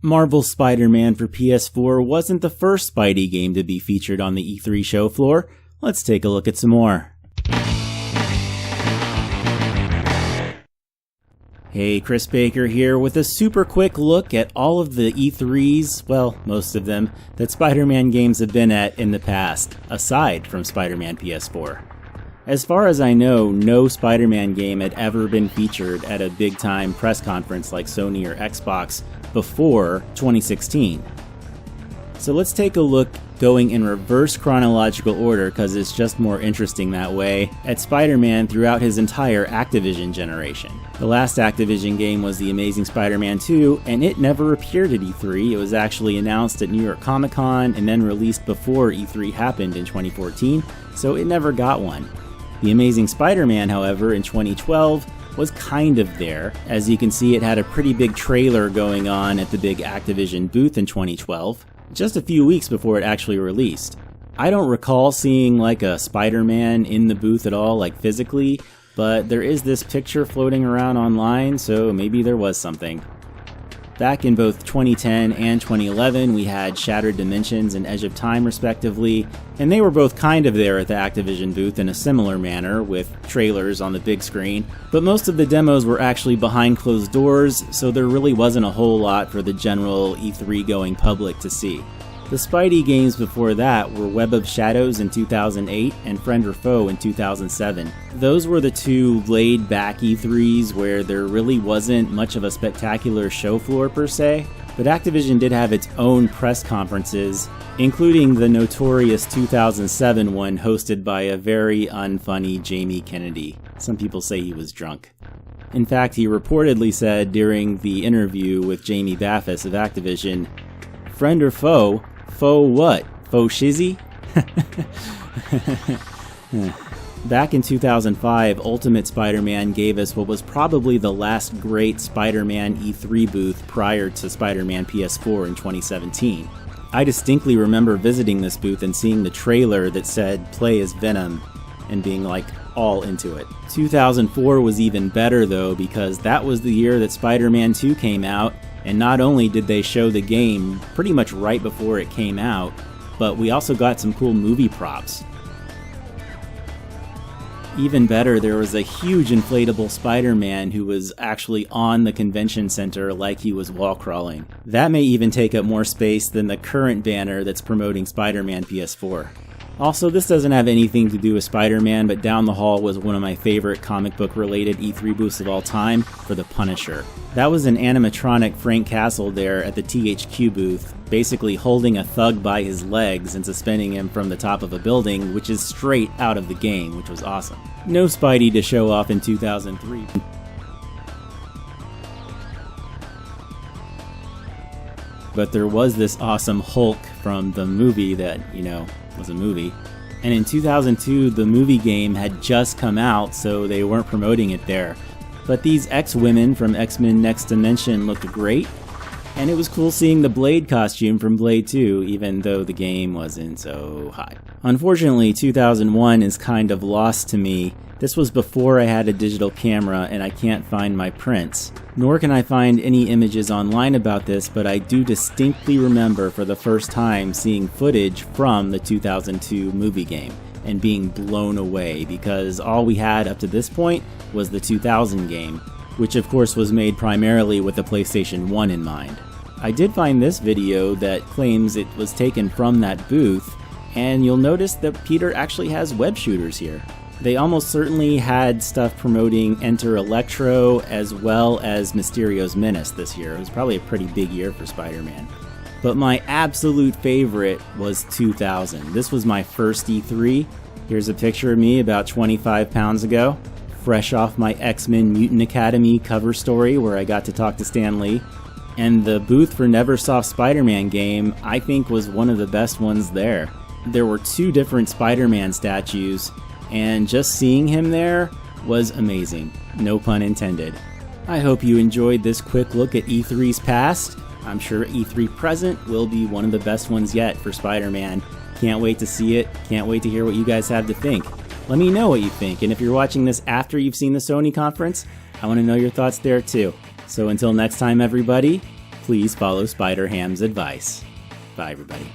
Marvel's Spider-Man for PS4 wasn't the first Spidey game to be featured on the E3 show floor. Let's take a look at some more. Hey, Chris Baker here with a super quick look at all of the E3s, well, most of them, that Spider-Man games have been at in the past, aside from Spider-Man PS4. As far as I know, no Spider-Man game had ever been featured at a big-time press conference like Sony or Xbox before 2016. So let's take a look, going in reverse chronological order because it's just more interesting that way, at Spider-Man throughout his entire Activision generation. The last Activision game was The Amazing Spider-Man 2, and it never appeared at E3. It was actually announced at New York Comic Con and then released before E3 happened in 2014, so it never got one. The Amazing Spider-Man, however, in 2012, was kind of there. As you can see, it had a pretty big trailer going on at the big Activision booth in 2012, just a few weeks before it actually released. I don't recall seeing like a Spider-Man in the booth at all, like physically, but there is this picture floating around online, so maybe there was something. Back in both 2010 and 2011, we had Shattered Dimensions and Edge of Time respectively, and they were both kind of there at the Activision booth in a similar manner, with trailers on the big screen, but most of the demos were actually behind closed doors, so there really wasn't a whole lot for the general E3 going public to see. The Spidey games before that were Web of Shadows in 2008 and Friend or Foe in 2007. Those were the two laid-back E3s where there really wasn't much of a spectacular show floor per se, but Activision did have its own press conferences, including the notorious 2007 one hosted by a very unfunny Jamie Kennedy. Some people say he was drunk. In fact, he reportedly said during the interview with Jamie Baffis of Activision, "Friend or foe? Faux what? Faux shizzy?" Back in 2005, Ultimate Spider-Man gave us what was probably the last great Spider-Man E3 booth prior to Spider-Man PS4 in 2017. I distinctly remember visiting this booth and seeing the trailer that said, "Play as Venom," and being like all into it. 2004 was even better though, because that was the year that Spider-Man 2 came out, and not only did they show the game pretty much right before it came out, but we also got some cool movie props. Even better, there was a huge inflatable Spider-Man who was actually on the convention center like he was wall crawling. That may even take up more space than the current banner that's promoting Spider-Man PS4. Also, this doesn't have anything to do with Spider-Man, but down the hall was one of my favorite comic book related E3 booths of all time for The Punisher. That was an animatronic Frank Castle there at the THQ booth, basically holding a thug by his legs and suspending him from the top of a building, which is straight out of the game, which was awesome. No Spidey to show off in 2003. But there was this awesome Hulk from the movie that, was a movie. And in 2002, the movie game had just come out, so they weren't promoting it there. But these X-Women from X-Men Next Dimension looked great, and it was cool seeing the Blade costume from Blade 2, even though the game wasn't so hot. Unfortunately, 2001 is kind of lost to me. This was before I had a digital camera, and I can't find my prints. Nor can I find any images online about this, but I do distinctly remember for the first time seeing footage from the 2002 movie game and being blown away, because all we had up to this point was the 2000 game, which of course was made primarily with the PlayStation 1 in mind. I did find this video that claims it was taken from that booth, and you'll notice that Peter actually has web shooters here. They almost certainly had stuff promoting Enter Electro as well as Mysterio's Menace this year. It was probably a pretty big year for Spider-Man. But my absolute favorite was 2000. This was my first E3. Here's a picture of me about 25 pounds ago, fresh off my X-Men Mutant Academy cover story where I got to talk to Stan Lee. And the booth for Neversoft Spider-Man game, I think, was one of the best ones there. There were 2 different Spider-Man statues, and just seeing him there was amazing. No pun intended. I hope you enjoyed this quick look at E3's past. I'm sure E3 present will be one of the best ones yet for Spider-Man. Can't wait to see it. Can't wait to hear what you guys have to think. Let me know what you think, and if you're watching this after you've seen the Sony conference, I want to know your thoughts there too. So until next time, everybody, please follow Spider-Ham's advice. Bye, everybody.